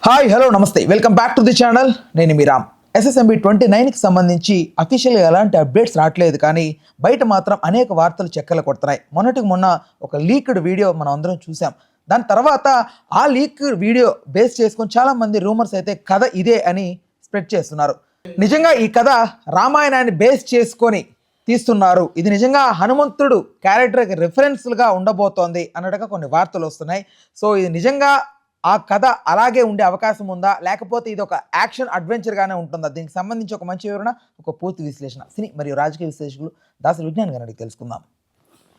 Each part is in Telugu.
హాయ్ హలో నమస్తే welcome back to the channel. నేను మీ రామ్. SSMB 29కి సంబంధించి అఫీషియల్గా ఎలాంటి అప్డేట్స్ రావట్లేదు, కానీ బయట మాత్రం అనేక వార్తలు చెక్కలు కొడుతున్నాయి. మొన్నటికి మొన్న ఒక లీక్డ్ వీడియో మనం అందరం చూసాం. దాని తర్వాత ఆ లీక్ వీడియో బేస్ చేసుకొని చాలామంది రూమర్స్ అయితే కథ ఇదే అని స్ప్రెడ్ చేస్తున్నారు. నిజంగా ఈ కథ రామాయణాన్ని బేస్ చేసుకొని తీస్తున్నారు, ఇది నిజంగా హనుమంతుడు క్యారెక్టర్కి రిఫరెన్స్గా ఉండబోతోంది అన్నట్టుగా కొన్ని వార్తలు వస్తున్నాయి. సో ఇది నిజంగా ఆ కథ అలాగే ఉండే అవకాశం ఉందా, లేకపోతే ఇది ఒక యాక్షన్ అడ్వెంచర్గానే ఉంటుందా? దీనికి సంబంధించి ఒక మంచి వివరణ, ఒక పూర్తి విశ్లేషణ సినీ మరియు రాజకీయ విశ్లేషకులు దాసరి విజ్ఞాన్ గారిని తెలుసుకుందాం.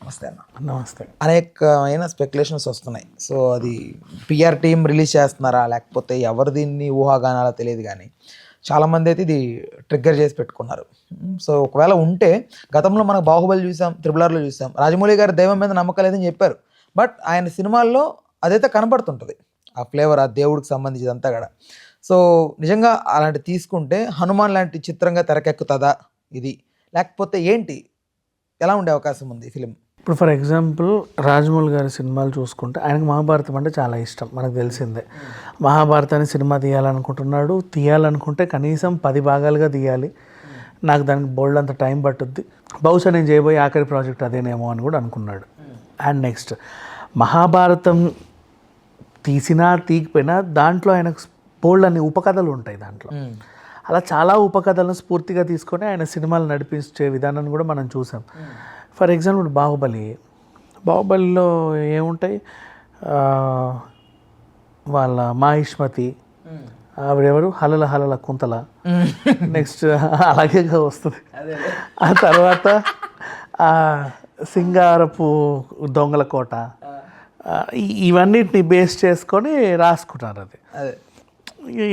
నమస్తే అన్న. నమస్తే. అనేకమైన స్పెక్యులేషన్స్ వస్తున్నాయి. సో అది పిఆర్ టీం రిలీజ్ చేస్తున్నారా, లేకపోతే ఎవరు దీన్ని ఊహాగానాలా తెలియదు, కానీ చాలామంది అయితే ఇది ట్రిగ్గర్ చేసి పెట్టుకున్నారు. సో ఒకవేళ ఉంటే గతంలో మనకు బాహుబలి చూసాం, RRRలో చూసాం, రాజమౌళి గారి దైవం మీద నమ్మకం లేదని చెప్పారు. బట్ ఆయన సినిమాల్లో అదైతే కనబడుతుంటుంది, ఆ ఫ్లేవర్, ఆ దేవుడికి సంబంధించినంతా కూడా. సో నిజంగా అలాంటి తీసుకుంటే హనుమాన్ లాంటి చిత్రంగా తెరకెక్కుతుందా ఇది, లేకపోతే ఏంటి, ఎలా ఉండే అవకాశం ఉంది ఫిలిం? ఇప్పుడు ఫర్ ఎగ్జాంపుల్ రాజమౌళి గారి సినిమాలు చూసుకుంటే ఆయనకు మహాభారతం అంటే చాలా ఇష్టం, మనకు తెలిసిందే. మహాభారతాన్ని సినిమా తీయాలనుకుంటున్నాడు. తీయాలనుకుంటే కనీసం 10 భాగాలుగా తీయాలి. నాకు దానికి బోల్డ్ అంత టైం పట్టుద్ది. బహుశా నేను చేయబోయే ఆఖరి ప్రాజెక్ట్ అదేనేమో అని కూడా అనుకున్నాడు. అండ్ నెక్స్ట్ మహాభారతం తీసినా తీయకపోయినా దాంట్లో ఆయనకు బోల్డ్ అన్ని ఉపకథలు ఉంటాయి దాంట్లో. అలా చాలా ఉపకథలను స్ఫూర్తిగా తీసుకొని ఆయన సినిమాలు నడిపించే విధానాన్ని కూడా మనం చూసాం. ఫర్ ఎగ్జాంపుల్ బాహుబలిలో ఏముంటాయి, వాళ్ళ మాహిష్మతి ఆవిడెవరు, హలల కుంతల, నెక్స్ట్ అలాగే వస్తుంది. ఆ తర్వాత సింగారపు దొంగల కోట, ఇవన్నిటిని బేస్ చేసుకొని రాసుకుంటారు. అది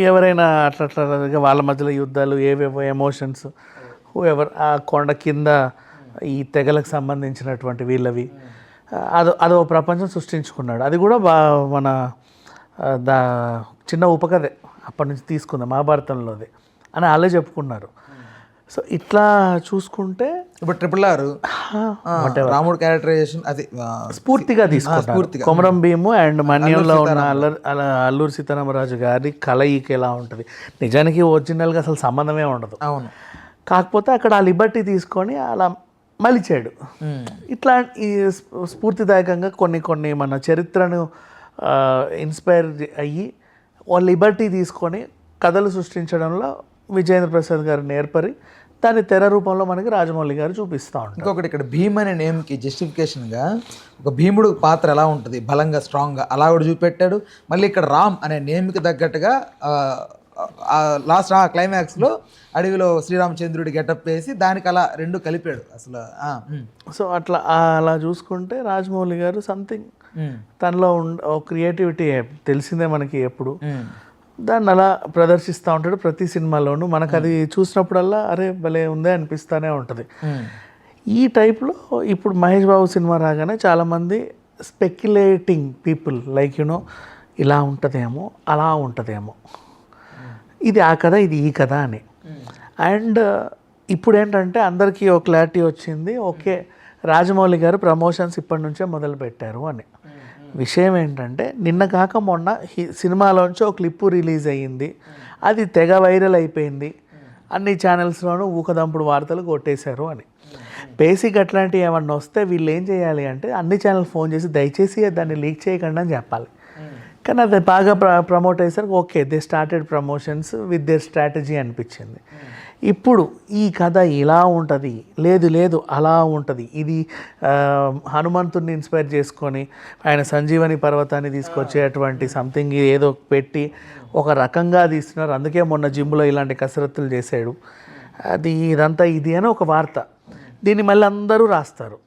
ఎవరైనా అట్లా వాళ్ళ మధ్యలో యుద్ధాలు, ఏవేవో ఎమోషన్స్, ఎవరు ఆ కొండ కింద ఈ తెగలకు సంబంధించినటువంటి వీళ్ళవి, అదో ప్రపంచం సృష్టించుకున్నాడు. అది కూడా మన చిన్న ఉపకథే అప్పటి నుంచి తీసుకుంది మహాభారతంలోది అని వాళ్ళే చెప్పుకున్నారు. సో ఇట్లా చూసుకుంటే ఇప్పుడు RRR రాముడు క్యారెక్టరైజేషన్ అది స్ఫూర్తిగా తీసుకుంటారు. కొమరం భీము అండ్ మన్యంలో ఉన్న అల్లూరి సీతారామరాజు గారి కలయిక ఎలా ఉంటుంది, నిజానికి ఒరిజినల్గా అసలు సంబంధమే ఉండదు. అవును. కాకపోతే అక్కడ ఆ లిబర్టీ తీసుకొని అలా మలిచాడు. ఇట్లా ఈ స్ఫూర్తిదాయకంగా కొన్ని మన చరిత్రను ఇన్స్పైర్ అయ్యి ఓ లిబర్టీ తీసుకొని కథలు సృష్టించడంలో విజయేంద్ర ప్రసాద్ గారు నేర్పరి దాన్ని తెర రూపంలో మనకి రాజమౌళి గారు చూపిస్తూ ఉంటారు. ఇంకొకటి, ఇక్కడ భీమ్ అనే నేమ్కి జస్టిఫికేషన్గా ఒక భీముడు పాత్ర ఎలా ఉంటుంది, బలంగా స్ట్రాంగ్గా, అలా కూడా చూపెట్టాడు. మళ్ళీ ఇక్కడ రామ్ అనే నేమ్కి తగ్గట్టుగా లాస్ట్ క్లైమాక్స్లో అడవిలో శ్రీరామచంద్రుడి గెటప్ వేసి దానికి అలా రెండు కలిపాడు అసలు. సో అలా చూసుకుంటే రాజమౌళి గారు సంథింగ్ తనలో క్రియేటివిటీ తెలిసిందే మనకి ఎప్పుడు, దాన్ని అలా ప్రదర్శిస్తూ ఉంటాడు ప్రతి సినిమాలోనూ. మనకు అది చూసినప్పుడల్లా అరే భలే ఉందే అనిపిస్తూనే ఉంటుంది. ఈ టైప్లో ఇప్పుడు మహేష్ బాబు సినిమా రాగానే చాలామంది స్పెక్యులేటింగ్ పీపుల్ లైక్ ఇలా ఉంటుందేమో, అలా ఉంటుందేమో, ఇది ఆ కథ, ఇది ఈ కథ అని. అండ్ ఇప్పుడు ఏంటంటే అందరికీ ఒక క్లారిటీ వచ్చింది, ఓకే రాజమౌళి గారు ప్రమోషన్స్ ఇప్పటి నుంచే మొదలు పెట్టారు అని. విషయం ఏంటంటే నిన్న కాక మొన్న సినిమాలోంచి ఒక క్లిప్పు రిలీజ్ అయ్యింది, అది తెగ వైరల్ అయిపోయింది, అన్ని ఛానల్స్లోనూ ఊకదంపుడు వార్తలు కొట్టేశారు అని. బేసిక్ అట్లాంటివి ఏమన్నా వస్తే వీళ్ళు ఏం చేయాలి అంటే అన్ని ఛానల్ ఫోన్ చేసి దయచేసి దాన్ని లీక్ చేయకండి అని చెప్పాలి. కానీ అది బాగా ప్రమోట్ అయ్యేసరికి okay they started promotions with their strategy అనిపించింది. ఇప్పుడు ఈ కథ ఇలా ఉంటుంది, లేదు అలా ఉంటుంది, ఇది హనుమంతుడిని ఇన్స్పైర్ చేసుకొని ఆయన సంజీవని పర్వతాన్ని తీసుకొచ్చేటువంటి సంథింగ్ ఏదో పెట్టి ఒక రకంగా తీస్తున్నారు. అందుకే మొన్న జిమ్లో ఇలాంటి కసరత్తులు చేశాడు, ఇదంతా ఇది అని ఒక వార్త. దీన్ని మళ్ళీ అందరూ రాస్తారు.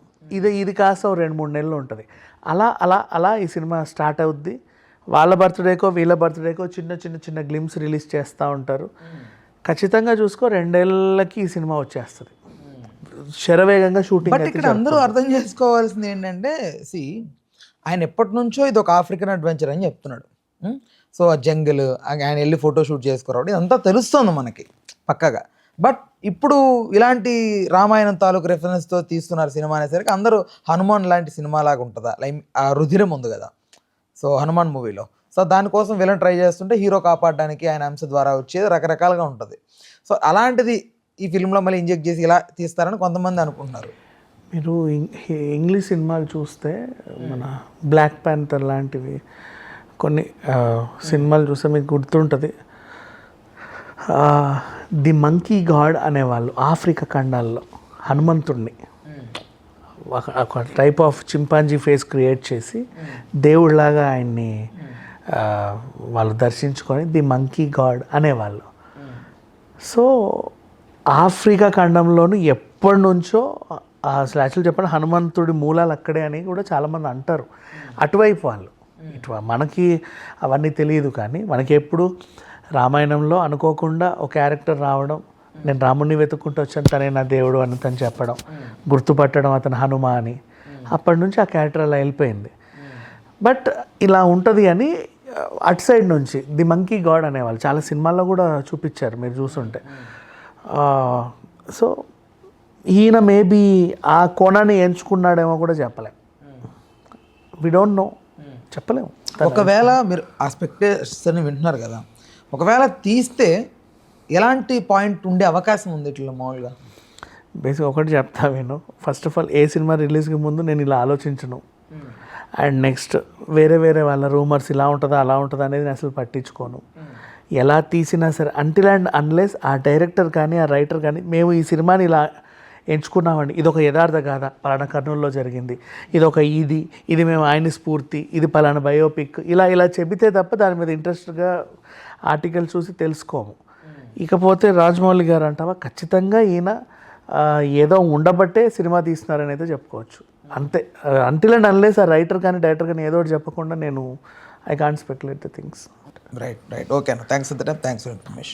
ఇది కాస్త 2-3 నెలలు ఉంటుంది. అలా ఈ సినిమా స్టార్ట్ అవుద్ది. వాళ్ళ బర్త్డేకో వీళ్ళ బర్త్డేకో చిన్న గ్లిమ్స్ రిలీజ్ చేస్తూ ఉంటారు. ఖచ్చితంగా చూసుకో 2 ఏళ్ళకి ఈ సినిమా వచ్చేస్తుంది శరవేగంగా షూటింగ్. బట్ ఇక్కడ అందరూ అర్థం చేసుకోవాల్సింది ఏంటంటే, ఆయన ఎప్పటి నుంచో ఇది ఒక ఆఫ్రికన్ అడ్వెంచర్ అని చెప్తున్నాడు. సో ఆ జంగిల్, ఆయన వెళ్ళి ఫోటో షూట్ చేసుకోవడం ఇదంతా తెలుస్తుంది మనకి పక్కగా. బట్ ఇప్పుడు ఇలాంటి రామాయణం తాలూకు రెఫరెన్స్తో తీస్తున్నారు సినిమా అనేసరికి అందరూ హనుమాన్ లాంటి సినిమా లాగా ఉంటుందా, లైక్ ఆ రుధిరం ఉంది కదా సో హనుమాన్ మూవీలో, సో దానికోసం విలన్ ట్రై చేస్తుంటే హీరో కాపాడడానికి ఆయన అంశ ద్వారా వచ్చేది రకరకాలుగా ఉంటుంది. సో అలాంటిది ఈ ఫిల్మ్లో మళ్ళీ ఇంజెక్ట్ చేసి ఇలా తీస్తారని కొంతమంది అనుకుంటున్నారు. మీరు ఇంగ్లీష్ సినిమాలు చూస్తే మన బ్లాక్ ప్యాంథర్ లాంటివి కొన్ని సినిమాలు చూస్తే మీకు గుర్తుంటుంది. ది మంకీ గాడ్ అనేవాళ్ళు ఆఫ్రికా ఖండాల్లో హనుమంతుడిని ఒక type of chimpanzee face create చేసి దేవుడిలాగా ఆయన్ని వాళ్ళు దర్శించుకొని ది మంకీ గాడ్ అనేవాళ్ళు. సో ఆఫ్రికా ఖండంలోనూ ఎప్పటి నుంచో అసలు యాక్చువల్ చెప్పండి హనుమంతుడి మూలాలు అక్కడే అని కూడా చాలామంది అంటారు. అటువైపు వాళ్ళు మనకి అవన్నీ తెలియదు, కానీ మనకి ఎప్పుడు రామాయణంలో అనుకోకుండా ఒక క్యారెక్టర్ రావడం, నేను రాముడిని వెతుక్కుంటూ వచ్చాను, తనే నా దేవుడు అని తను చెప్పడం, గుర్తుపట్టడం అతను హనుమ అని, అప్పటి నుంచి ఆ క్యారెక్టర్ అలా వెళ్ళిపోయింది. బట్ ఇలా ఉంటుంది అని అటు సైడ్ నుంచి ది మంకీ గాడ్ అనేవాళ్ళు చాలా సినిమాల్లో కూడా చూపించారు మీరు చూస్తుంటే. సో ఈయన మేబీ ఆ కోణాన్ని ఎంచుకున్నాడేమో కూడా చెప్పలేం. వి డోంట్ నో, చెప్పలేము. ఒకవేళ మీరు ఆ స్పెక్టేషన్ని వింటున్నారు కదా, ఒకవేళ తీస్తే ఎలాంటి పాయింట్ ఉండే అవకాశం ఉంది ఇట్లా మామూలుగా? బేసిక్ ఒకటి చెప్తా నేను, first of all A cinema రిలీజ్కి ముందు నేను ఇలా ఆలోచించను. అండ్ నెక్స్ట్ వేరే వేరే వాళ్ళ రూమర్స్ ఇలా ఉంటుందా అలా ఉంటుందా అనేది నేను అసలు పట్టించుకోను. ఎలా తీసినా సరే అంటిల్ అండ్ అన్లెస్ ఆ డైరెక్టర్ కానీ ఆ రైటర్ కానీ మేము ఈ సినిమాని ఇలా ఎంచుకున్నామండి, ఇది ఒక యథార్థ గాథ, పలానా కర్నూలులో జరిగింది, ఇది మేము ఆయన స్ఫూర్తి, ఇది పలానా బయోపిక్, ఇలా చెబితే తప్ప దాని మీద ఇంట్రెస్ట్గా ఆర్టికల్ చూసి తెలుసుకోము. ఇకపోతే రాజమౌళి గారు అంటావా, ఖచ్చితంగా ఈయన ఏదో ఉండబట్టే సినిమా తీస్తున్నారని అయితే చెప్పుకోవచ్చు. అంతే, అంటిల్ అండ్ అన్లెస్ ఆ రైటర్ కానీ డైరెక్టర్ కానీ ఏదో ఒకటి చెప్పకుండా నేను I can't speculate the things. Right okay అన్న, thanks for the time, thanks for information.